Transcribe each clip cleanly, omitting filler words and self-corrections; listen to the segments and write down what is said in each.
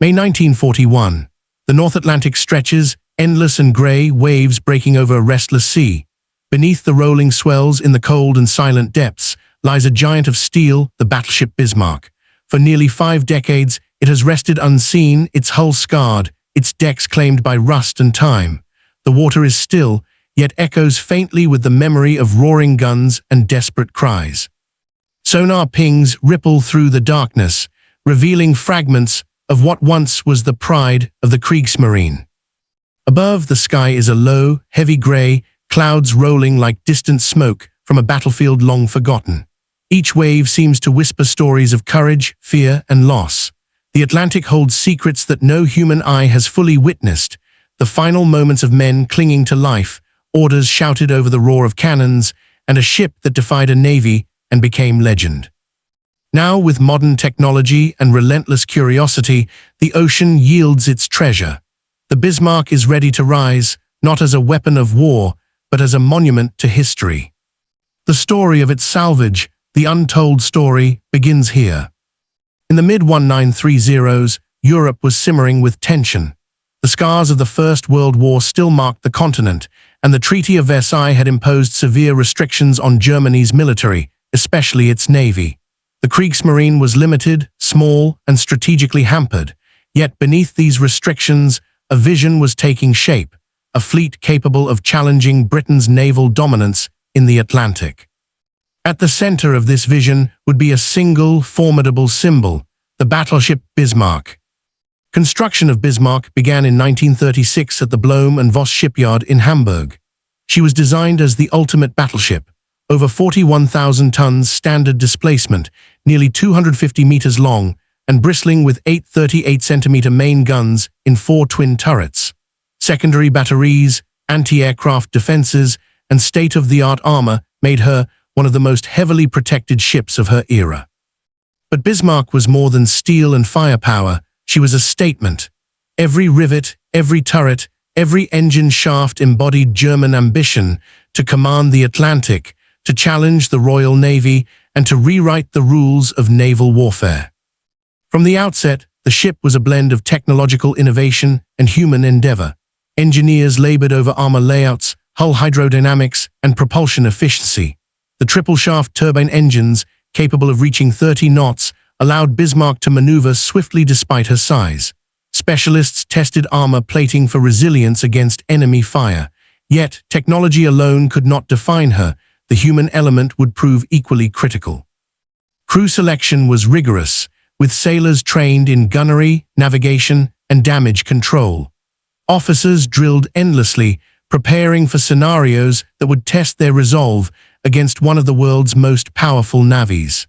May 1941. The North Atlantic stretches, endless and grey waves breaking over a restless sea. Beneath the rolling swells in the cold and silent depths lies a giant of steel, the battleship Bismarck. For nearly 5 decades, it has rested unseen, its hull scarred, its decks claimed by rust and time. The water is still, yet echoes faintly with the memory of roaring guns and desperate cries. Sonar pings ripple through the darkness, revealing fragments of what once was the pride of the Kriegsmarine. Above, the sky is a low, heavy grey, clouds rolling like distant smoke from a battlefield long forgotten. Each wave seems to whisper stories of courage, fear, and loss. The Atlantic holds secrets that no human eye has fully witnessed, the final moments of men clinging to life, orders shouted over the roar of cannons, and a ship that defied a navy and became legend. Now, with modern technology and relentless curiosity, the ocean yields its treasure. The Bismarck is ready to rise, not as a weapon of war, but as a monument to history. The story of its salvage, the untold story, begins here. In the mid-1930s, Europe was simmering with tension. The scars of the First World War still marked the continent, and the Treaty of Versailles had imposed severe restrictions on Germany's military, especially its navy. The Kriegsmarine was limited, small, and strategically hampered. Yet beneath these restrictions, a vision was taking shape, a fleet capable of challenging Britain's naval dominance in the Atlantic. At the center of this vision would be a single, formidable symbol, the battleship Bismarck. Construction of Bismarck began in 1936 at the Blohm & Voss shipyard in Hamburg. She was designed as the ultimate battleship, over 41,000 tons standard displacement, nearly 250 meters long, and bristling with 8 38-centimeter main guns in 4 twin turrets. Secondary batteries, anti-aircraft defenses, and state-of-the-art armor made her one of the most heavily protected ships of her era. But Bismarck was more than steel and firepower. She was a statement. Every rivet, every turret, every engine shaft embodied German ambition to command the Atlantic, to challenge the Royal Navy, and to rewrite the rules of naval warfare. From the outset, the ship was a blend of technological innovation and human endeavor. Engineers labored over armor layouts, hull hydrodynamics, and propulsion efficiency. The triple-shaft turbine engines, capable of reaching 30 knots, allowed Bismarck to maneuver swiftly despite her size. Specialists tested armor plating for resilience against enemy fire. Yet, technology alone could not define her. The human element would prove equally critical. Crew selection was rigorous, with sailors trained in gunnery, navigation, and damage control. Officers drilled endlessly, preparing for scenarios that would test their resolve against one of the world's most powerful navies.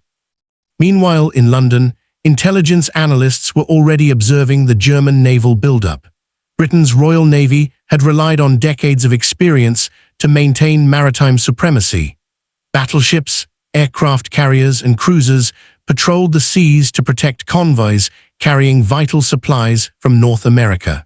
Meanwhile, in London, intelligence analysts were already observing the German naval buildup. Britain's Royal Navy had relied on decades of experience to maintain maritime supremacy. Battleships, aircraft carriers, and cruisers patrolled the seas to protect convoys carrying vital supplies from North America.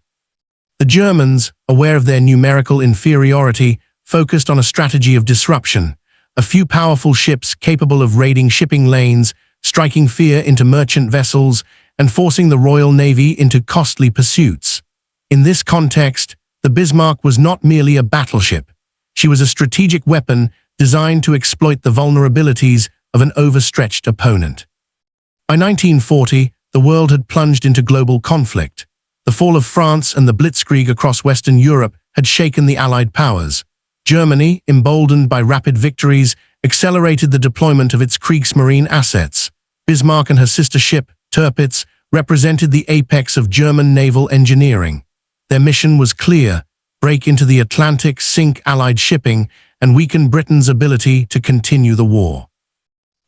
The Germans, aware of their numerical inferiority, focused on a strategy of disruption. A few powerful ships capable of raiding shipping lanes, striking fear into merchant vessels, and forcing the Royal Navy into costly pursuits. In this context, the Bismarck was not merely a battleship. She was a strategic weapon designed to exploit the vulnerabilities of an overstretched opponent. By 1940, the world had plunged into global conflict. The fall of France and the blitzkrieg across Western Europe had shaken the Allied powers. Germany, emboldened by rapid victories, accelerated the deployment of its Kriegsmarine assets. Bismarck and her sister ship, Tirpitz, represented the apex of German naval engineering. Their mission was clear: break into the Atlantic, sink Allied shipping, and weaken Britain's ability to continue the war.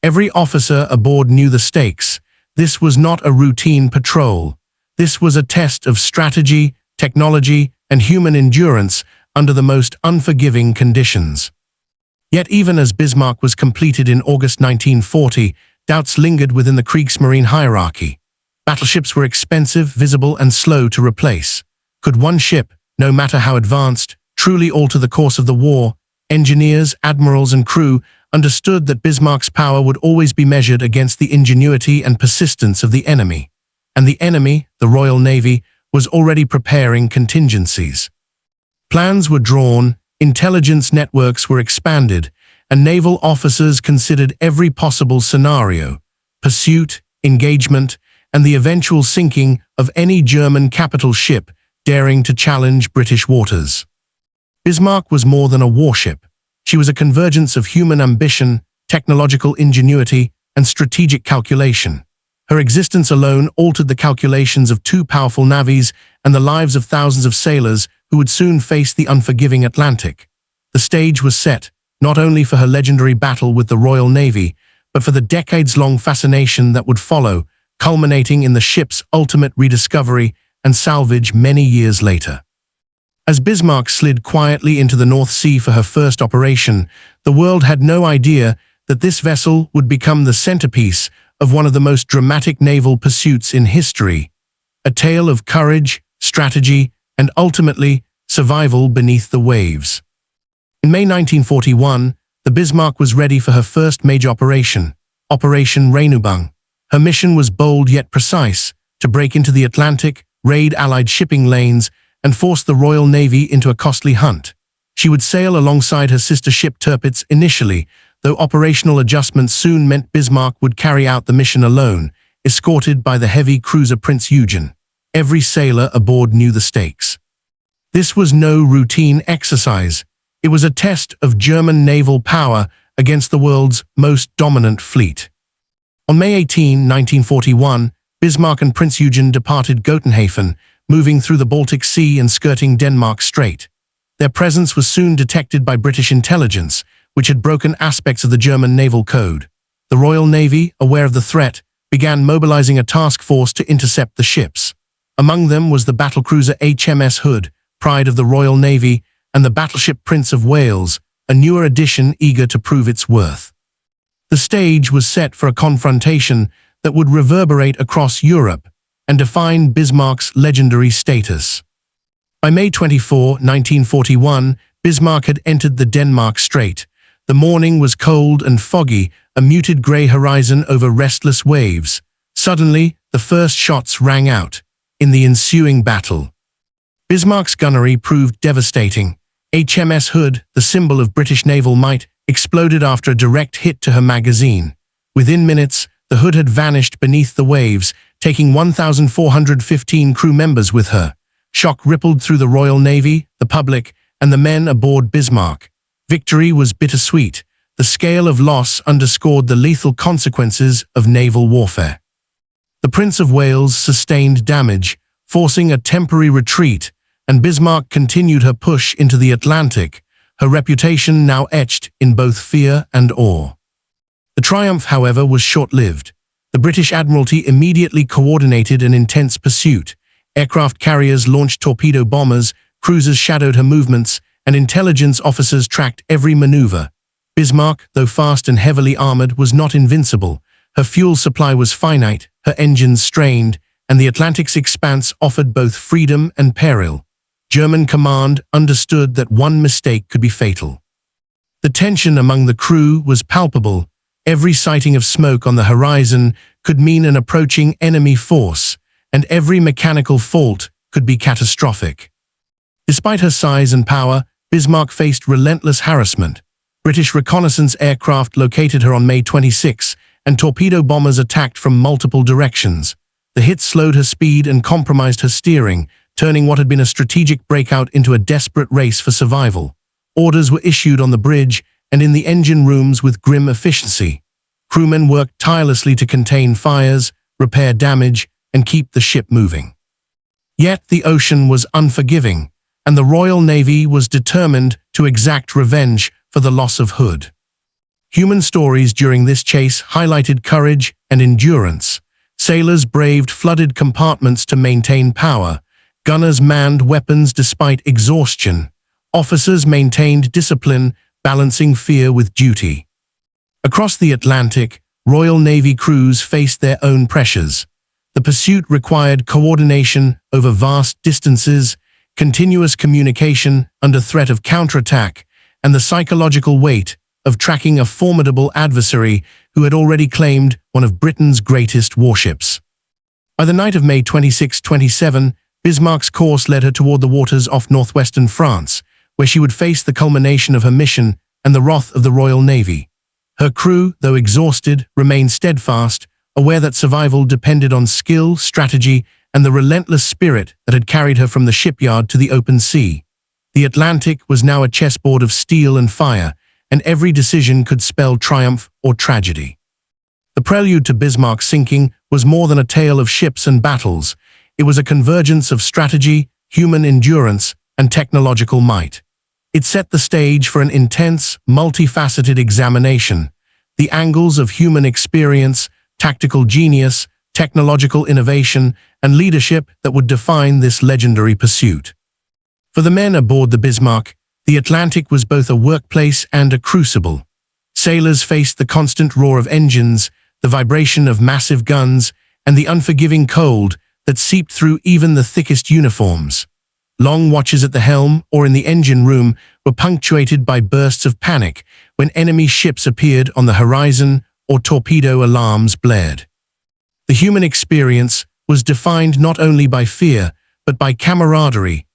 Every officer aboard knew the stakes. This was not a routine patrol. This was a test of strategy, technology, and human endurance under the most unforgiving conditions. Yet even as Bismarck was completed in August 1940, doubts lingered within the Kriegsmarine hierarchy. Battleships were expensive, visible, and slow to replace. Could one ship, no matter how advanced, truly alter the course of the war? Engineers, admirals, and crew understood that Bismarck's power would always be measured against the ingenuity and persistence of the enemy. and the enemy, the Royal Navy, was already preparing contingencies. Plans were drawn, intelligence networks were expanded, and naval officers considered every possible scenario: pursuit, engagement, and the eventual sinking of any German capital ship daring to challenge British waters. Bismarck was more than a warship. She was a convergence of human ambition, technological ingenuity, and strategic calculation. Her existence alone altered the calculations of two powerful navies and the lives of thousands of sailors who would soon face the unforgiving Atlantic. The stage was set, not only for her legendary battle with the Royal Navy, but for the decades-long fascination that would follow, culminating in the ship's ultimate rediscovery and salvage many years later. As Bismarck slid quietly into the North Sea for her first operation, the world had no idea that this vessel would become the centerpiece of one of the most dramatic naval pursuits in history, a tale of courage, strategy, and ultimately, survival beneath the waves. In May 1941, the Bismarck was ready for her first major operation, Operation Regenbogen. Her mission was bold yet precise: to break into the Atlantic, raid Allied shipping lanes, and force the Royal Navy into a costly hunt. She would sail alongside her sister ship Tirpitz initially, though operational adjustments soon meant Bismarck would carry out the mission alone, escorted by the heavy cruiser Prince Eugen. Every sailor aboard knew the stakes. This was no routine exercise. It was a test of German naval power against the world's most dominant fleet. On May 18, 1941, Bismarck and Prince Eugen departed Gotenhafen, moving through the Baltic Sea and skirting Denmark Strait. Their presence was soon detected by British intelligence, which had broken aspects of the German naval code. The Royal Navy, aware of the threat, began mobilizing a task force to intercept the ships. Among them was the battlecruiser HMS Hood, pride of the Royal Navy, and the battleship Prince of Wales, a newer addition eager to prove its worth. The stage was set for a confrontation that would reverberate across Europe and define Bismarck's legendary status. By May 24, 1941, Bismarck had entered the Denmark Strait. The morning was cold and foggy, a muted grey horizon over restless waves. Suddenly, the first shots rang out. In the ensuing battle, Bismarck's gunnery proved devastating. HMS Hood, the symbol of British naval might, exploded after a direct hit to her magazine. Within minutes, the Hood had vanished beneath the waves, taking 1,415 crew members with her. Shock rippled through the Royal Navy, the public, and the men aboard Bismarck. Victory was bittersweet. The scale of loss underscored the lethal consequences of naval warfare. The Prince of Wales sustained damage, forcing a temporary retreat, and Bismarck continued her push into the Atlantic, her reputation now etched in both fear and awe. The triumph, however, was short-lived. The British Admiralty immediately coordinated an intense pursuit. Aircraft carriers launched torpedo bombers, cruisers shadowed her movements, and intelligence officers tracked every maneuver. Bismarck, though fast and heavily armored, was not invincible. Her fuel supply was finite, her engines strained, and the Atlantic's expanse offered both freedom and peril. German command understood that one mistake could be fatal. The tension among the crew was palpable. Every sighting of smoke on the horizon could mean an approaching enemy force, and every mechanical fault could be catastrophic. Despite her size and power, Bismarck faced relentless harassment. British reconnaissance aircraft located her on May 26, and torpedo bombers attacked from multiple directions. The hits slowed her speed and compromised her steering, turning what had been a strategic breakout into a desperate race for survival. Orders were issued on the bridge and in the engine rooms with grim efficiency. Crewmen worked tirelessly to contain fires, repair damage, and keep the ship moving. Yet the ocean was unforgiving, and the Royal Navy was determined to exact revenge for the loss of Hood. Human stories during this chase highlighted courage and endurance. Sailors braved flooded compartments to maintain power. Gunners manned weapons despite exhaustion. Officers maintained discipline, balancing fear with duty. Across the Atlantic, Royal Navy crews faced their own pressures. The pursuit required coordination over vast distances, continuous communication under threat of counterattack, and the psychological weight of tracking a formidable adversary who had already claimed one of Britain's greatest warships. By the night of May 26-27, Bismarck's course led her toward the waters off northwestern France, where she would face the culmination of her mission and the wrath of the Royal Navy. Her crew, though exhausted, remained steadfast, aware that survival depended on skill, strategy, and the relentless spirit that had carried her from the shipyard to the open sea. The Atlantic was now a chessboard of steel and fire, and every decision could spell triumph or tragedy. The prelude to Bismarck's sinking was more than a tale of ships and battles. It was a convergence of strategy, human endurance, and technological might. It set the stage for an intense, multifaceted examination. The angles of human experience, tactical genius, technological innovation, and leadership that would define this legendary pursuit. For the men aboard the Bismarck, the Atlantic was both a workplace and a crucible. Sailors faced the constant roar of engines, the vibration of massive guns, and the unforgiving cold that seeped through even the thickest uniforms. Long watches at the helm or in the engine room were punctuated by bursts of panic when enemy ships appeared on the horizon or torpedo alarms blared. The human experience was defined not only by fear, but by camaraderie,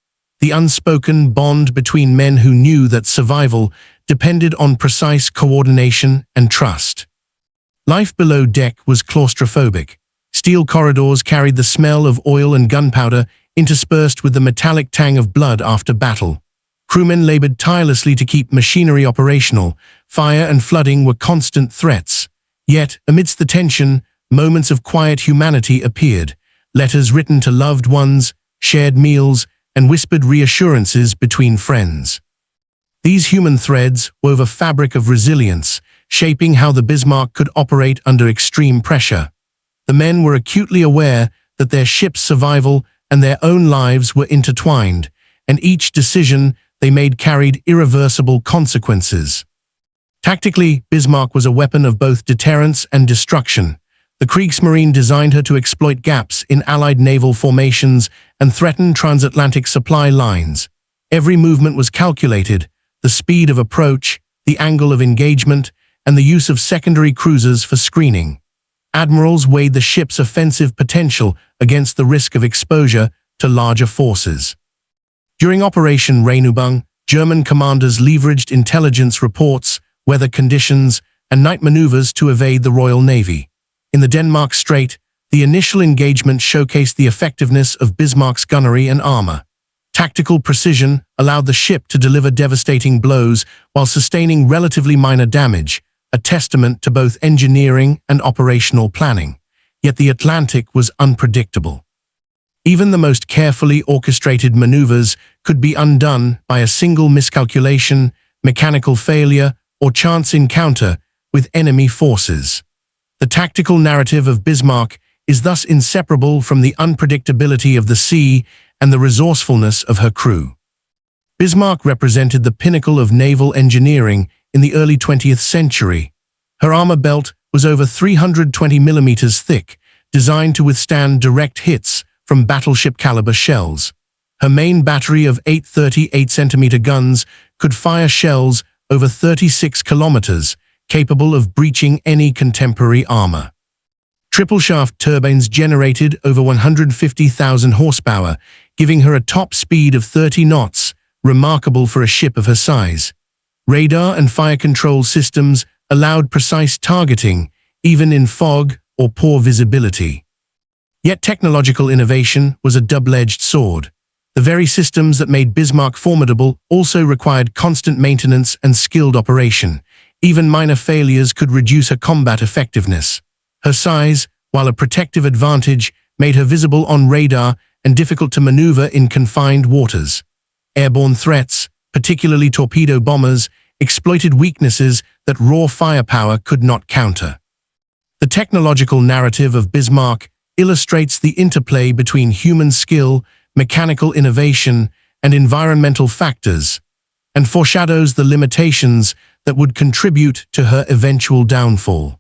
the unspoken bond between men who knew that survival depended on precise coordination and trust. Life below deck was claustrophobic. Steel corridors carried the smell of oil and gunpowder, interspersed with the metallic tang of blood after battle. Crewmen labored tirelessly to keep machinery operational. Fire and flooding were constant threats. Yet, amidst the tension, moments of quiet humanity appeared. Letters written to loved ones, shared meals, and whispered reassurances between friends. These human threads wove a fabric of resilience, shaping how the Bismarck could operate under extreme pressure. The men were acutely aware that their ship's survival and their own lives were intertwined, and each decision they made carried irreversible consequences. Tactically, Bismarck was a weapon of both deterrence and destruction. The Kriegsmarine designed her to exploit gaps in Allied naval formations and threaten transatlantic supply lines. Every movement was calculated: the speed of approach, the angle of engagement, and the use of secondary cruisers for screening. Admirals weighed the ship's offensive potential against the risk of exposure to larger forces. During Operation Rheinübung, German commanders leveraged intelligence reports, weather conditions, and night maneuvers to evade the Royal Navy. In the Denmark Strait, the initial engagement showcased the effectiveness of Bismarck's gunnery and armor. Tactical precision allowed the ship to deliver devastating blows while sustaining relatively minor damage, a testament to both engineering and operational planning. Yet the Atlantic was unpredictable. Even the most carefully orchestrated maneuvers could be undone by a single miscalculation, mechanical failure, or chance encounter with enemy forces. The tactical narrative of Bismarck is thus inseparable from the unpredictability of the sea and the resourcefulness of her crew. Bismarck represented the pinnacle of naval engineering in the early 20th century. Her armor belt was over 320 millimeters thick, designed to withstand direct hits from battleship-caliber shells. Her main battery of 8 38-centimeter guns could fire shells over 36 kilometers, capable of breaching any contemporary armor. Triple-shaft turbines generated over 150,000 horsepower, giving her a top speed of 30 knots, remarkable for a ship of her size. Radar and fire control systems allowed precise targeting, even in fog or poor visibility. Yet technological innovation was a double-edged sword. The very systems that made Bismarck formidable also required constant maintenance and skilled operation. Even minor failures could reduce her combat effectiveness. Her size, while a protective advantage, made her visible on radar and difficult to maneuver in confined waters. Airborne threats, particularly torpedo bombers, exploited weaknesses that raw firepower could not counter. The technological narrative of Bismarck illustrates the interplay between human skill, mechanical innovation, and environmental factors, and foreshadows the limitations that would contribute to her eventual downfall.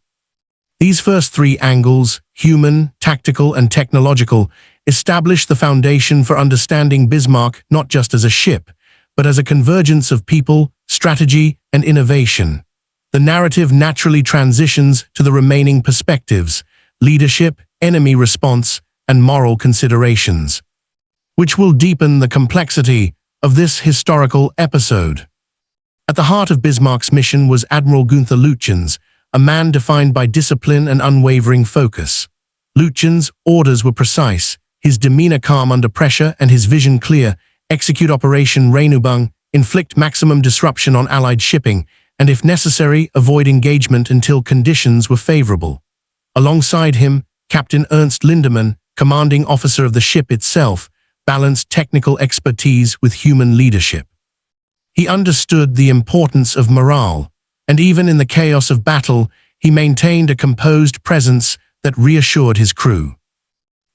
These first three angles, human, tactical, and technological, establish the foundation for understanding Bismarck not just as a ship, but as a convergence of people, strategy, and innovation. The narrative naturally transitions to the remaining perspectives: leadership, enemy response, and moral considerations, which will deepen the complexity of this historical episode. At the heart of Bismarck's mission was Admiral Gunther Lütjens, a man defined by discipline and unwavering focus. Lütjens' orders were precise, his demeanor calm under pressure and his vision clear: execute Operation Reinübung, inflict maximum disruption on Allied shipping, and if necessary, avoid engagement until conditions were favorable. Alongside him, Captain Ernst Lindemann, commanding officer of the ship itself, balanced technical expertise with human leadership. He understood the importance of morale, and even in the chaos of battle, he maintained a composed presence that reassured his crew.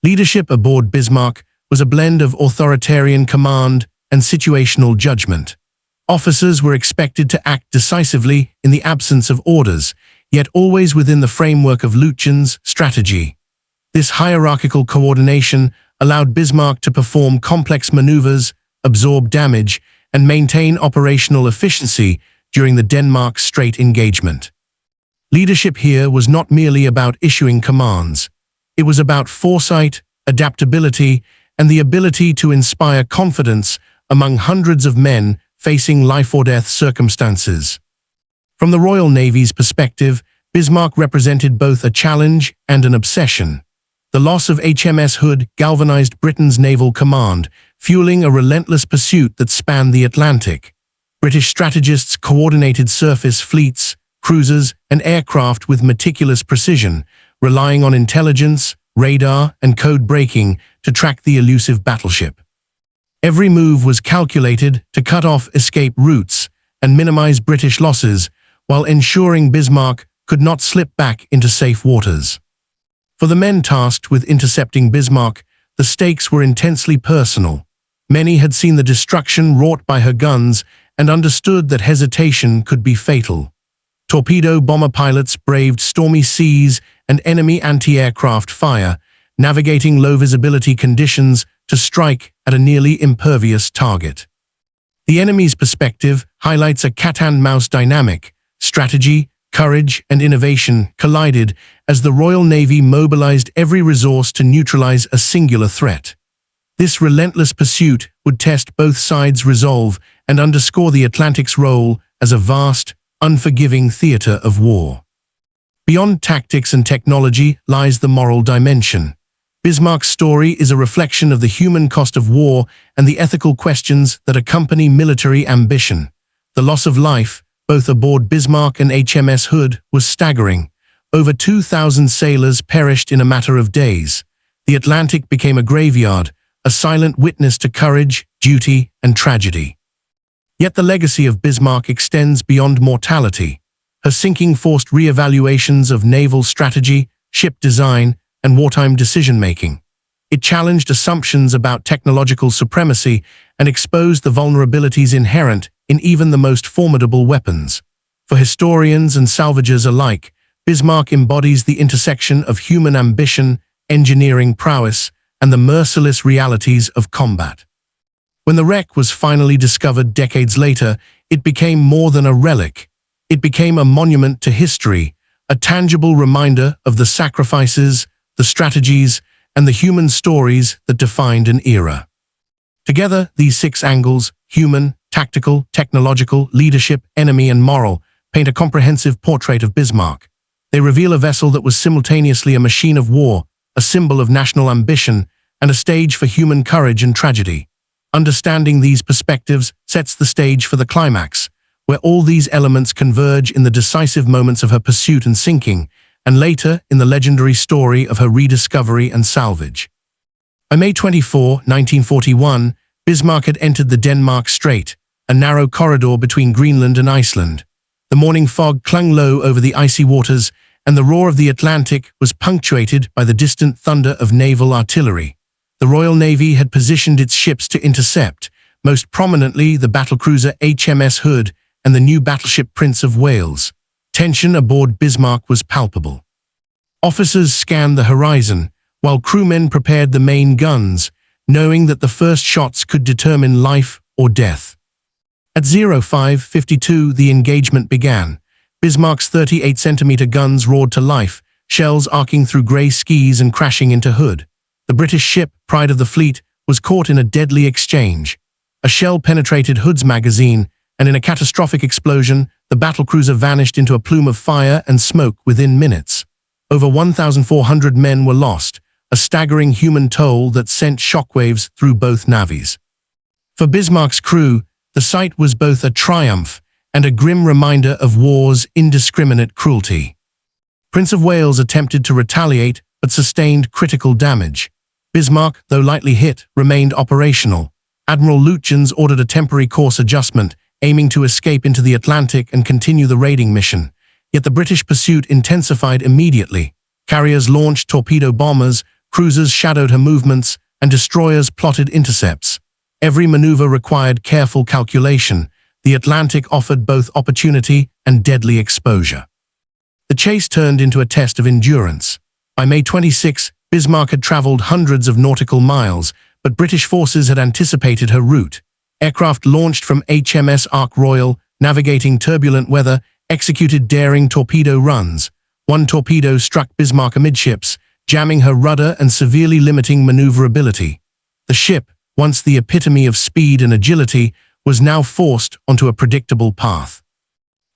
Leadership aboard Bismarck was a blend of authoritarian command and situational judgment. Officers were expected to act decisively in the absence of orders, yet always within the framework of Lütjens' strategy. This hierarchical coordination allowed Bismarck to perform complex maneuvers, absorb damage, and maintain operational efficiency during the Denmark Strait engagement. Leadership here was not merely about issuing commands. It was about foresight, adaptability, and the ability to inspire confidence among hundreds of men facing life-or-death circumstances. From the Royal Navy's perspective, Bismarck represented both a challenge and an obsession. The loss of HMS Hood galvanized Britain's naval command, fueling a relentless pursuit that spanned the Atlantic. British strategists coordinated surface fleets, cruisers, and aircraft with meticulous precision, relying on intelligence, radar, and code breaking to track the elusive battleship. Every move was calculated to cut off escape routes and minimize British losses, while ensuring Bismarck could not slip back into safe waters. For the men tasked with intercepting Bismarck, the stakes were intensely personal. Many had seen the destruction wrought by her guns and understood that hesitation could be fatal. Torpedo bomber pilots braved stormy seas and enemy anti-aircraft fire, navigating low-visibility conditions to strike at a nearly impervious target. The enemy's perspective highlights a cat-and-mouse dynamic. Strategy, courage, and innovation collided as the Royal Navy mobilized every resource to neutralize a singular threat. This relentless pursuit would test both sides' resolve and underscore the Atlantic's role as a vast, unforgiving theater of war. Beyond tactics and technology lies the moral dimension. Bismarck's story is a reflection of the human cost of war and the ethical questions that accompany military ambition. The loss of life, both aboard Bismarck and HMS Hood, was staggering. Over 2,000 sailors perished in a matter of days. The Atlantic became a graveyard, a silent witness to courage, duty, and tragedy. Yet the legacy of Bismarck extends beyond mortality. Her sinking forced re-evaluations of naval strategy, ship design, and wartime decision-making. It challenged assumptions about technological supremacy and exposed the vulnerabilities inherent in even the most formidable weapons. For historians and salvagers alike, Bismarck embodies the intersection of human ambition, engineering prowess, and the merciless realities of combat. When the wreck was finally discovered decades later, it became more than a relic. It became a monument to history, a tangible reminder of the sacrifices, the strategies, and the human stories that defined an era. Together, these 6 angles, human, tactical, technological, leadership, enemy, and moral, paint a comprehensive portrait of Bismarck. They reveal a vessel that was simultaneously a machine of war, a symbol of national ambition, and a stage for human courage and tragedy. Understanding these perspectives sets the stage for the climax, where all these elements converge in the decisive moments of her pursuit and sinking, and later in the legendary story of her rediscovery and salvage. On May 24, 1941, Bismarck had entered the Denmark Strait, a narrow corridor between Greenland and Iceland. The morning fog clung low over the icy waters, and the roar of the Atlantic was punctuated by the distant thunder of naval artillery. The Royal Navy had positioned its ships to intercept, most prominently the battlecruiser HMS Hood and the new battleship Prince of Wales. Tension aboard Bismarck was palpable. Officers scanned the horizon, while crewmen prepared the main guns, knowing that the first shots could determine life or death. At 05:52, the engagement began. Bismarck's 38-centimeter guns roared to life, shells arcing through grey skis and crashing into Hood. The British ship, pride of the fleet, was caught in a deadly exchange. A shell penetrated Hood's magazine, and in a catastrophic explosion, the battlecruiser vanished into a plume of fire and smoke within minutes. Over 1,400 men were lost, a staggering human toll that sent shockwaves through both navies. For Bismarck's crew, the sight was both a triumph and a grim reminder of war's indiscriminate cruelty. Prince of Wales attempted to retaliate but sustained critical damage. Bismarck, though lightly hit, remained operational. Admiral Lütjens ordered a temporary course adjustment, aiming to escape into the Atlantic and continue the raiding mission. Yet the British pursuit intensified immediately. Carriers launched torpedo bombers, cruisers shadowed her movements, and destroyers plotted intercepts. Every maneuver required careful calculation. The Atlantic offered both opportunity and deadly exposure. The chase turned into a test of endurance. By May 26, Bismarck had traveled hundreds of nautical miles, but British forces had anticipated her route. Aircraft launched from HMS Ark Royal, navigating turbulent weather, executed daring torpedo runs. One torpedo struck Bismarck amidships, jamming her rudder and severely limiting maneuverability. The ship, once the epitome of speed and agility, was now forced onto a predictable path.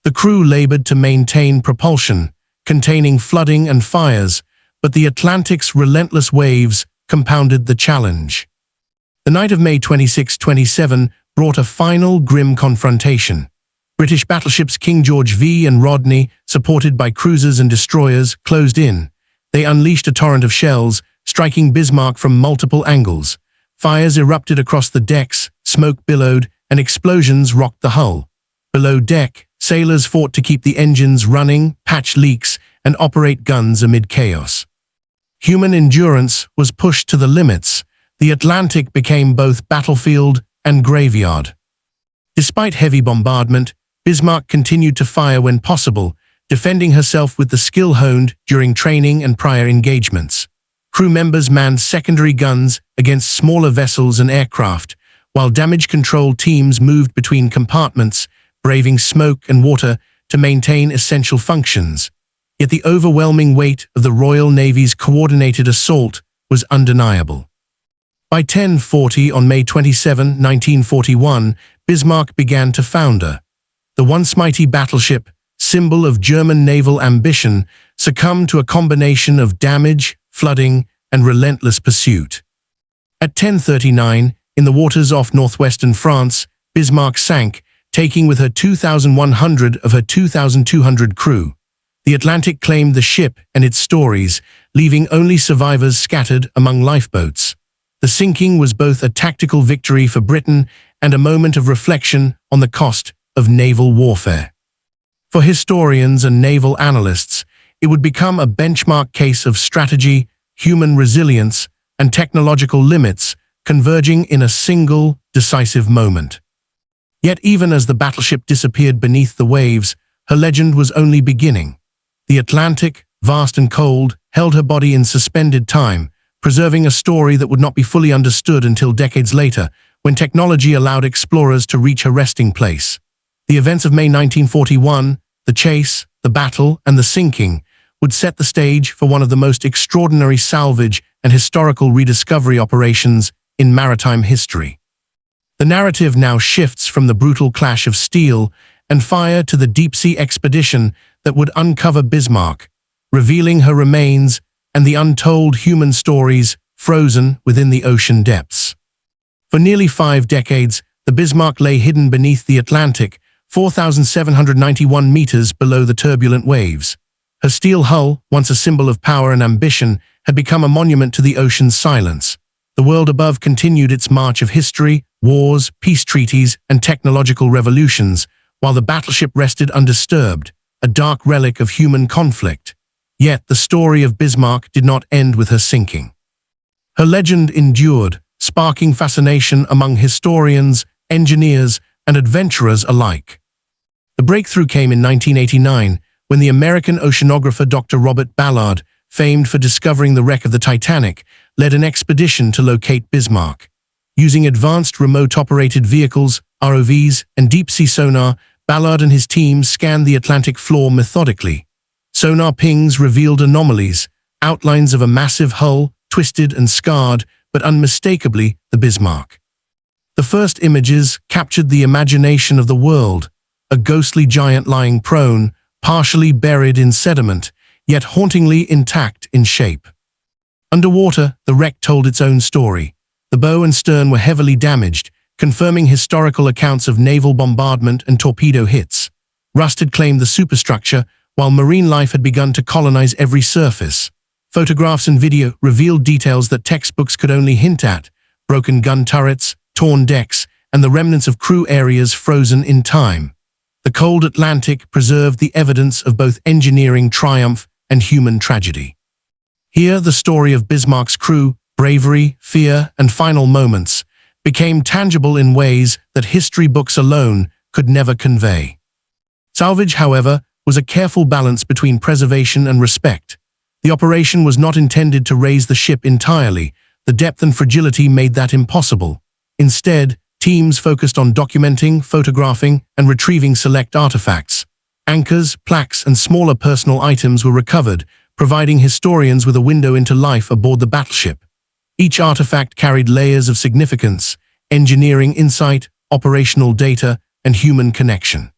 The crew labored to maintain propulsion, containing flooding and fires, but the Atlantic's relentless waves compounded the challenge. The night of May 26-27 brought a final grim confrontation. British battleships King George V and Rodney, supported by cruisers and destroyers, closed in. They unleashed a torrent of shells, striking Bismarck from multiple angles. Fires erupted across the decks, smoke billowed, and explosions rocked the hull. Below deck, sailors fought to keep the engines running, patch leaks, and operate guns amid chaos. Human endurance was pushed to the limits. The Atlantic became both battlefield and graveyard. Despite heavy bombardment, Bismarck continued to fire when possible, defending herself with the skill honed during training and prior engagements. Crew members manned secondary guns against smaller vessels and aircraft, while damage control teams moved between compartments, braving smoke and water to maintain essential functions. Yet the overwhelming weight of the Royal Navy's coordinated assault was undeniable. By 10:40 on May 27, 1941, Bismarck began to founder. The once mighty battleship, symbol of German naval ambition, succumbed to a combination of damage, flooding, and relentless pursuit. At 10:39, in the waters off northwestern France, Bismarck sank, taking with her 2,100 of her 2,200 crew. The Atlantic claimed the ship and its stories, leaving only survivors scattered among lifeboats. The sinking was both a tactical victory for Britain and a moment of reflection on the cost of naval warfare. For historians and naval analysts, it would become a benchmark case of strategy, human resilience, and technological limits converging in a single, decisive moment. Yet even as the battleship disappeared beneath the waves, her legend was only beginning. The Atlantic, vast and cold, held her body in suspended time, preserving a story that would not be fully understood until decades later, when technology allowed explorers to reach her resting place. The events of May 1941, the chase, the battle, and the sinking, would set the stage for one of the most extraordinary salvage and historical rediscovery operations in maritime history. The narrative now shifts from the brutal clash of steel and fire to the deep-sea expedition that would uncover Bismarck, revealing her remains and the untold human stories frozen within the ocean depths. For nearly 5 decades, the Bismarck lay hidden beneath the Atlantic, 4,791 meters below the turbulent waves. Her steel hull, once a symbol of power and ambition, had become a monument to the ocean's silence. The world above continued its march of history, wars, peace treaties, and technological revolutions, while the battleship rested undisturbed, a dark relic of human conflict. Yet the story of Bismarck did not end with her sinking. Her legend endured, sparking fascination among historians, engineers, and adventurers alike. The breakthrough came in 1989, when the American oceanographer Dr. Robert Ballard, famed for discovering the wreck of the Titanic, led an expedition to locate Bismarck. Using advanced remote-operated vehicles, ROVs, and deep-sea sonar, Ballard and his team scanned the Atlantic floor methodically. Sonar pings revealed anomalies, outlines of a massive hull, twisted and scarred, but unmistakably the Bismarck. The first images captured the imagination of the world, a ghostly giant lying prone, partially buried in sediment, yet hauntingly intact in shape. Underwater, the wreck told its own story. The bow and stern were heavily damaged, confirming historical accounts of naval bombardment and torpedo hits. Rust had claimed the superstructure, while marine life had begun to colonize every surface. Photographs and video revealed details that textbooks could only hint at: broken gun turrets, torn decks, and the remnants of crew areas frozen in time. The cold Atlantic preserved the evidence of both engineering triumph and human tragedy. Here, the story of Bismarck's crew, bravery, fear, and final moments became tangible in ways that history books alone could never convey. Salvage, however, was a careful balance between preservation and respect. The operation was not intended to raise the ship entirely. The depth and fragility made that impossible. Instead, teams focused on documenting, photographing, and retrieving select artifacts. Anchors, plaques, and smaller personal items were recovered, providing historians with a window into life aboard the battleship. Each artifact carried layers of significance: engineering insight, operational data, and human connection.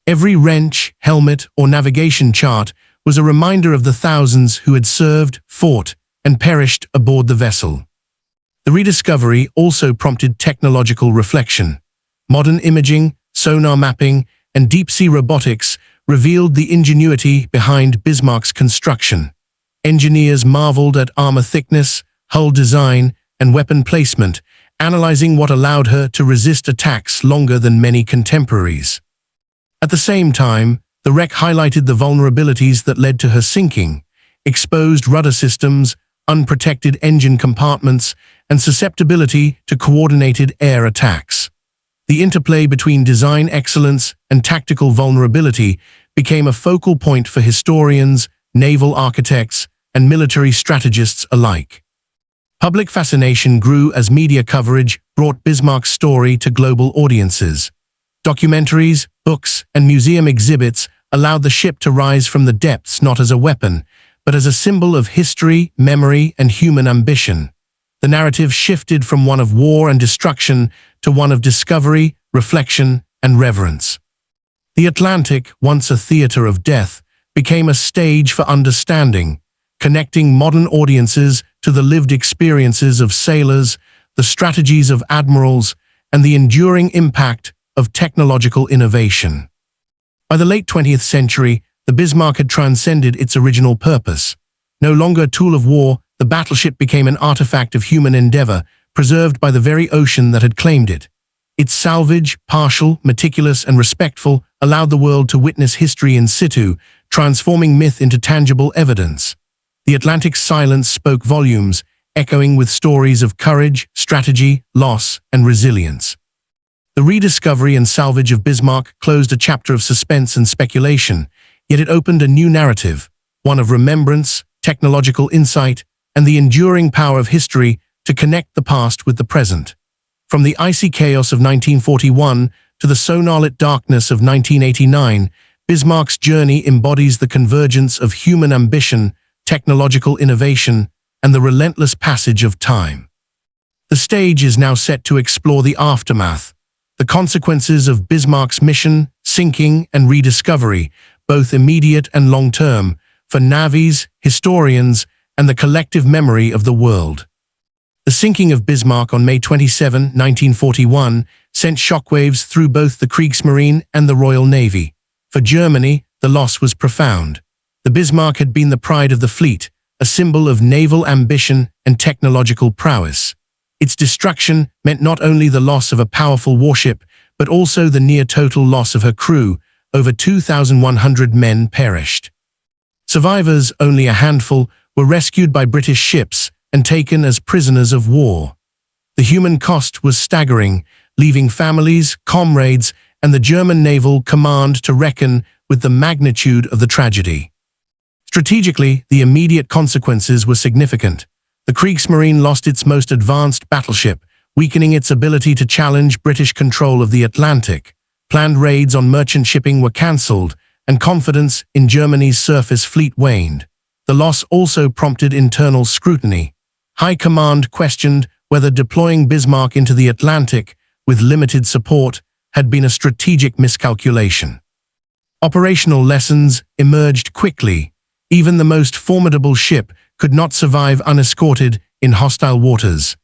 Every wrench, helmet, or navigation chart was a reminder of the thousands who had served, fought, and perished aboard the vessel. The rediscovery also prompted technological reflection. Modern imaging, sonar mapping, and deep-sea robotics revealed the ingenuity behind Bismarck's construction. Engineers marveled at armor thickness, hull design, and weapon placement, analyzing what allowed her to resist attacks longer than many contemporaries. At the same time, the wreck highlighted the vulnerabilities that led to her sinking: exposed rudder systems, unprotected engine compartments, and susceptibility to coordinated air attacks. The interplay between design excellence and tactical vulnerability became a focal point for historians, naval architects, and military strategists alike. Public fascination grew as media coverage brought Bismarck's story to global audiences. Documentaries, books, and museum exhibits allowed the ship to rise from the depths not as a weapon, but as a symbol of history, memory, and human ambition. The narrative shifted from one of war and destruction to one of discovery, reflection, and reverence. The Atlantic, once a theater of death, became a stage for understanding, connecting modern audiences to the lived experiences of sailors, the strategies of admirals, and the enduring impact of technological innovation. By the late 20th century, the Bismarck had transcended its original purpose. No longer a tool of war, the battleship became an artifact of human endeavor, preserved by the very ocean that had claimed it. Its salvage, partial, meticulous, and respectful, allowed the world to witness history in situ, transforming myth into tangible evidence. The Atlantic's silence spoke volumes, echoing with stories of courage, strategy, loss, and resilience. The rediscovery and salvage of Bismarck closed a chapter of suspense and speculation, yet it opened a new narrative, one of remembrance, technological insight, and the enduring power of history to connect the past with the present. From the icy chaos of 1941 to the sonar-lit darkness of 1989, Bismarck's journey embodies the convergence of human ambition, technological innovation, and the relentless passage of time. The stage is now set to explore the aftermath, the consequences of Bismarck's mission, sinking, and rediscovery, both immediate and long-term, for navies, historians, and the collective memory of the world. The sinking of Bismarck on May 27, 1941, sent shockwaves through both the Kriegsmarine and the Royal Navy. For Germany, the loss was profound. The Bismarck had been the pride of the fleet, a symbol of naval ambition and technological prowess. Its destruction meant not only the loss of a powerful warship, but also the near-total loss of her crew. Over 2,100 men perished. Survivors, only a handful, were rescued by British ships and taken as prisoners of war. The human cost was staggering, leaving families, comrades, and the German naval command to reckon with the magnitude of the tragedy. Strategically, the immediate consequences were significant. The Kriegsmarine lost its most advanced battleship, weakening its ability to challenge British control of the Atlantic. Planned raids on merchant shipping were cancelled, and confidence in Germany's surface fleet waned. The loss also prompted internal scrutiny. High Command questioned whether deploying Bismarck into the Atlantic with limited support had been a strategic miscalculation. Operational lessons emerged quickly. Even the most formidable ship could not survive unescorted in hostile waters,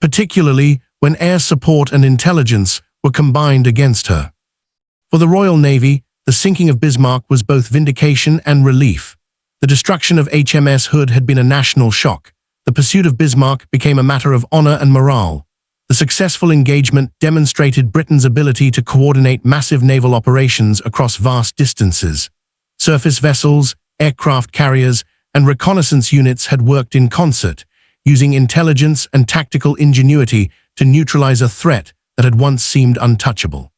particularly when air support and intelligence were combined against her. For the Royal Navy, the sinking of Bismarck was both vindication and relief. The destruction of HMS Hood had been a national shock. The pursuit of Bismarck became a matter of honor and morale. The successful engagement demonstrated Britain's ability to coordinate massive naval operations across vast distances. Surface vessels, aircraft carriers, and reconnaissance units had worked in concert, using intelligence and tactical ingenuity to neutralize a threat that had once seemed untouchable.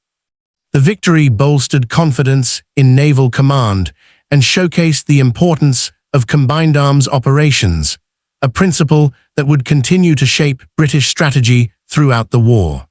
The victory bolstered confidence in naval command and showcased the importance of combined arms operations, a principle that would continue to shape British strategy throughout the war.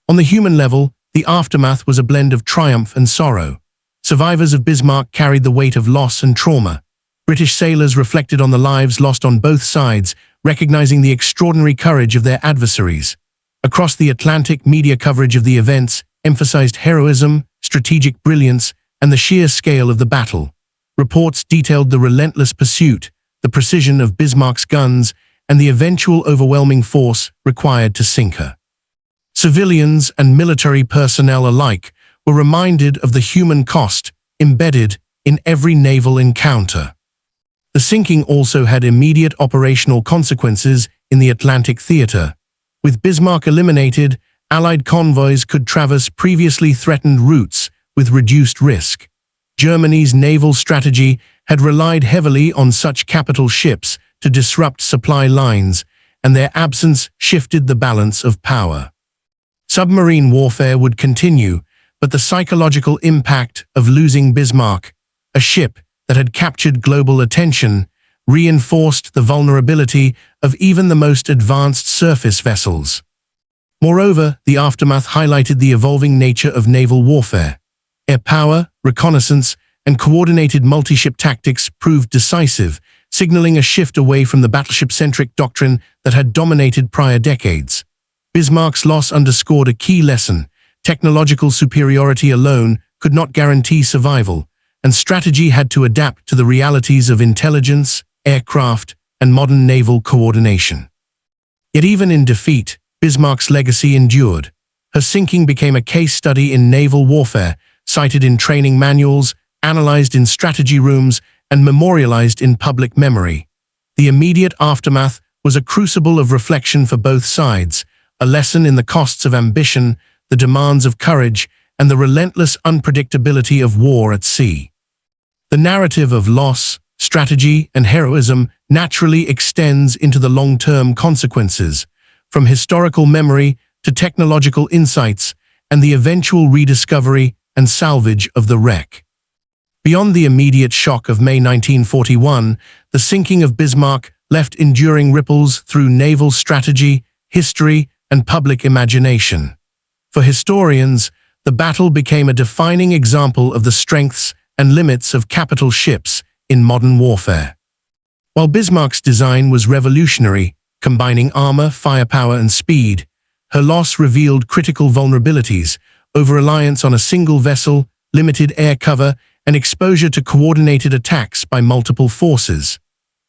On the human level, the aftermath was a blend of triumph and sorrow. Survivors of Bismarck carried the weight of loss and trauma. British sailors reflected on the lives lost on both sides, recognizing the extraordinary courage of their adversaries. Across the Atlantic, media coverage of the events emphasized heroism, strategic brilliance, and the sheer scale of the battle. Reports detailed the relentless pursuit, the precision of Bismarck's guns, and the eventual overwhelming force required to sink her. Civilians and military personnel alike were reminded of the human cost embedded in every naval encounter. The sinking also had immediate operational consequences in the Atlantic theater. With Bismarck eliminated, Allied convoys could traverse previously threatened routes with reduced risk. Germany's naval strategy had relied heavily on such capital ships to disrupt supply lines, and their absence shifted the balance of power. Submarine warfare would continue, but the psychological impact of losing Bismarck, a ship that had captured global attention, reinforced the vulnerability of even the most advanced surface vessels. Moreover, the aftermath highlighted the evolving nature of naval warfare. Air power, reconnaissance, and coordinated multi-ship tactics proved decisive, signaling a shift away from the battleship-centric doctrine that had dominated prior decades. Bismarck's loss underscored a key lesson: technological superiority alone could not guarantee survival, and strategy had to adapt to the realities of intelligence, aircraft, and modern naval coordination. Yet even in defeat, Bismarck's legacy endured. Her sinking became a case study in naval warfare, cited in training manuals, analyzed in strategy rooms, and memorialized in public memory. The immediate aftermath was a crucible of reflection for both sides, a lesson in the costs of ambition, the demands of courage, and the relentless unpredictability of war at sea. The narrative of loss, strategy, and heroism naturally extends into the long-term consequences, from historical memory to technological insights and the eventual rediscovery and salvage of the wreck. Beyond the immediate shock of May 1941, the sinking of Bismarck left enduring ripples through naval strategy, history, and public imagination. For historians, the battle became a defining example of the strengths and limits of capital ships in modern warfare. While Bismarck's design was revolutionary, combining armor, firepower, and speed, her loss revealed critical vulnerabilities: over-reliance on a single vessel, limited air cover, and exposure to coordinated attacks by multiple forces.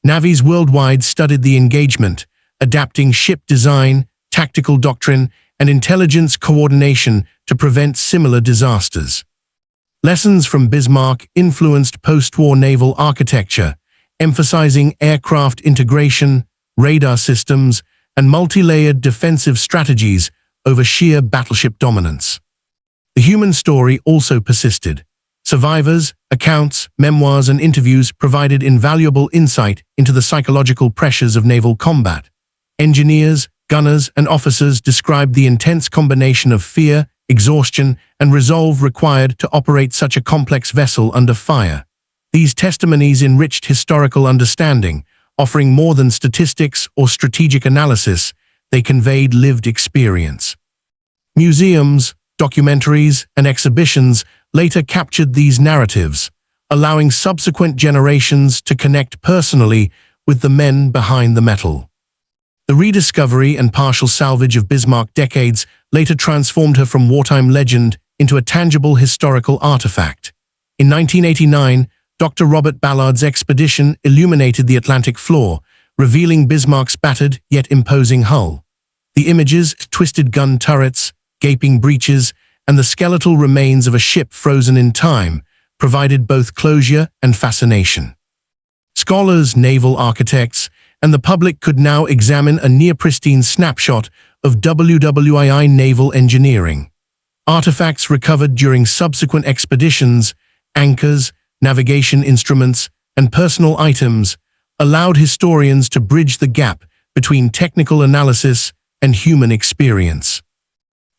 Navies worldwide studied the engagement, adapting ship design, tactical doctrine, and intelligence coordination to prevent similar disasters. Lessons from Bismarck influenced post-war naval architecture, emphasizing aircraft integration, radar systems, and multi-layered defensive strategies over sheer battleship dominance. The human story also persisted. Survivors, accounts, memoirs, and interviews provided invaluable insight into the psychological pressures of naval combat. Engineers, gunners, and officers described the intense combination of fear, exhaustion, and resolve required to operate such a complex vessel under fire. These testimonies enriched historical understanding, offering more than statistics or strategic analysis. They conveyed lived experience. Museums, documentaries, and exhibitions later captured these narratives, allowing subsequent generations to connect personally with the men behind the metal. The rediscovery and partial salvage of Bismarck decades later transformed her from wartime legend into a tangible historical artifact. In 1989, Dr. Robert Ballard's expedition illuminated the Atlantic floor, revealing Bismarck's battered yet imposing hull. The images, twisted gun turrets, gaping breaches, and the skeletal remains of a ship frozen in time provided both closure and fascination. Scholars, naval architects, and the public could now examine a near-pristine snapshot of WWII naval engineering. Artifacts recovered during subsequent expeditions, anchors, navigation instruments, and personal items allowed historians to bridge the gap between technical analysis and human experience.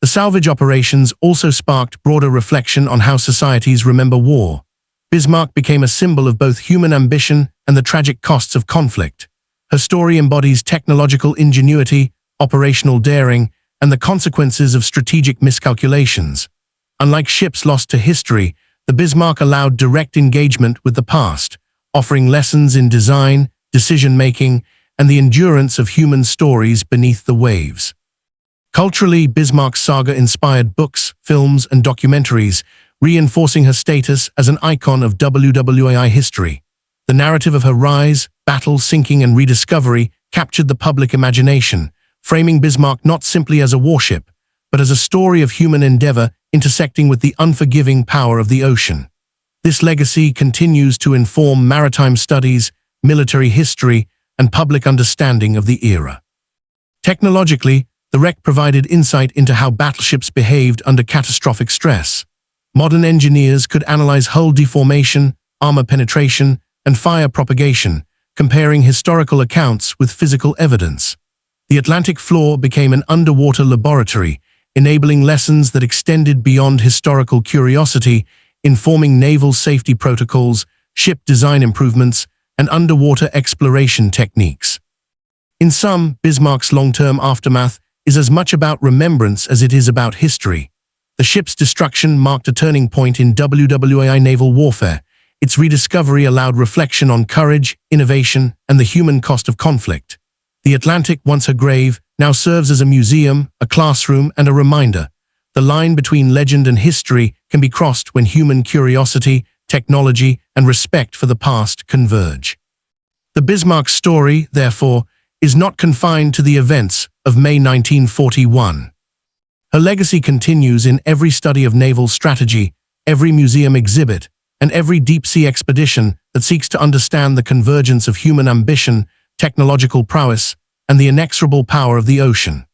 The salvage operations also sparked broader reflection on how societies remember war. Bismarck became a symbol of both human ambition and the tragic costs of conflict. Her story embodies technological ingenuity, operational daring, and the consequences of strategic miscalculations. Unlike ships lost to history, the Bismarck allowed direct engagement with the past, offering lessons in design, decision-making, and the endurance of human stories beneath the waves. Culturally, Bismarck's saga inspired books, films, and documentaries, reinforcing her status as an icon of WWII history. The narrative of her rise, battle, sinking, and rediscovery captured the public imagination, framing Bismarck not simply as a warship, but as a story of human endeavor intersecting with the unforgiving power of the ocean. This legacy continues to inform maritime studies, military history, and public understanding of the era. Technologically, the wreck provided insight into how battleships behaved under catastrophic stress. Modern engineers could analyze hull deformation, armor penetration, and fire propagation, comparing historical accounts with physical evidence. The Atlantic floor became an underwater laboratory, enabling lessons that extended beyond historical curiosity, informing naval safety protocols, ship design improvements, and underwater exploration techniques. In sum, Bismarck's long-term aftermath is as much about remembrance as it is about history. The ship's destruction marked a turning point in WWII naval warfare. Its rediscovery allowed reflection on courage, innovation, and the human cost of conflict. The Atlantic, once her grave, now serves as a museum, a classroom, and a reminder. The line between legend and history can be crossed when human curiosity, technology, and respect for the past converge. The Bismarck story, therefore, is not confined to the events of May 1941. Her legacy continues in every study of naval strategy, every museum exhibit, and every deep-sea expedition that seeks to understand the convergence of human ambition, technological prowess, and the inexorable power of the ocean.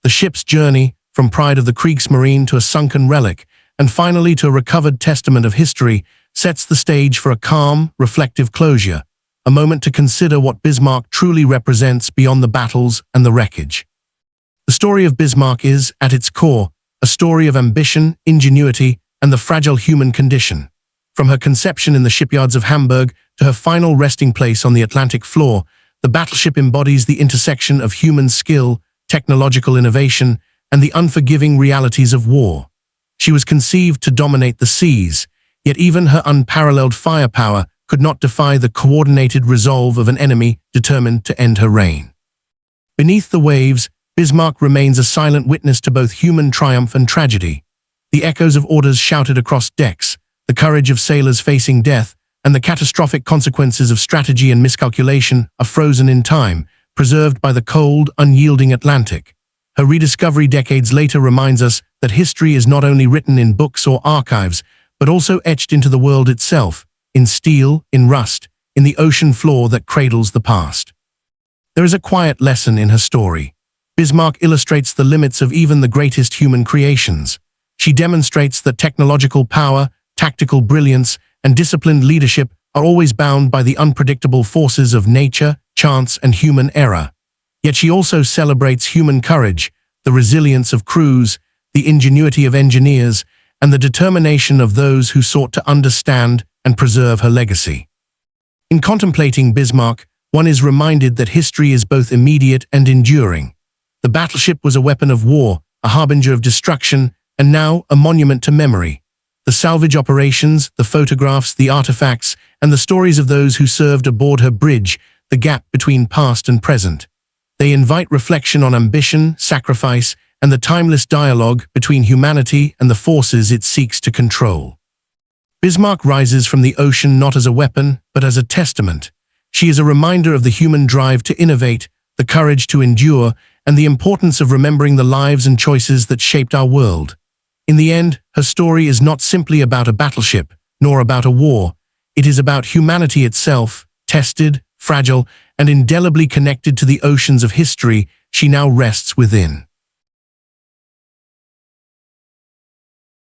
The ship's journey, from pride of the Kriegsmarine to a sunken relic, and finally to a recovered testament of history, sets the stage for a calm, reflective closure, a moment to consider what Bismarck truly represents beyond the battles and the wreckage. The story of Bismarck is, at its core, a story of ambition, ingenuity, and the fragile human condition. From her conception in the shipyards of Hamburg to her final resting place on the Atlantic floor, the battleship embodies the intersection of human skill, technological innovation, and the unforgiving realities of war. She was conceived to dominate the seas, yet even her unparalleled firepower could not defy the coordinated resolve of an enemy determined to end her reign. Beneath the waves, Bismarck remains a silent witness to both human triumph and tragedy. The echoes of orders shouted across decks, the courage of sailors facing death, and the catastrophic consequences of strategy and miscalculation are frozen in time, preserved by the cold, unyielding Atlantic. Her rediscovery decades later reminds us that history is not only written in books or archives, but also etched into the world itself, in steel, in rust, in the ocean floor that cradles the past. There is a quiet lesson in her story. Bismarck illustrates the limits of even the greatest human creations. She demonstrates that technological power, tactical brilliance, and disciplined leadership are always bound by the unpredictable forces of nature, chance, and human error. Yet she also celebrates human courage, the resilience of crews, the ingenuity of engineers, and the determination of those who sought to understand and preserve her legacy. In contemplating Bismarck, one is reminded that history is both immediate and enduring. The battleship was a weapon of war, a harbinger of destruction, and now a monument to memory. The salvage operations, the photographs, the artifacts, and the stories of those who served aboard her bridge the gap between past and present. They invite reflection on ambition, sacrifice, and the timeless dialogue between humanity and the forces it seeks to control. Bismarck rises from the ocean not as a weapon, but as a testament. She is a reminder of the human drive to innovate, the courage to endure, and the importance of remembering the lives and choices that shaped our world. In the end, her story is not simply about a battleship, nor about a war. It is about humanity itself, tested, fragile, and indelibly connected to the oceans of history she now rests within.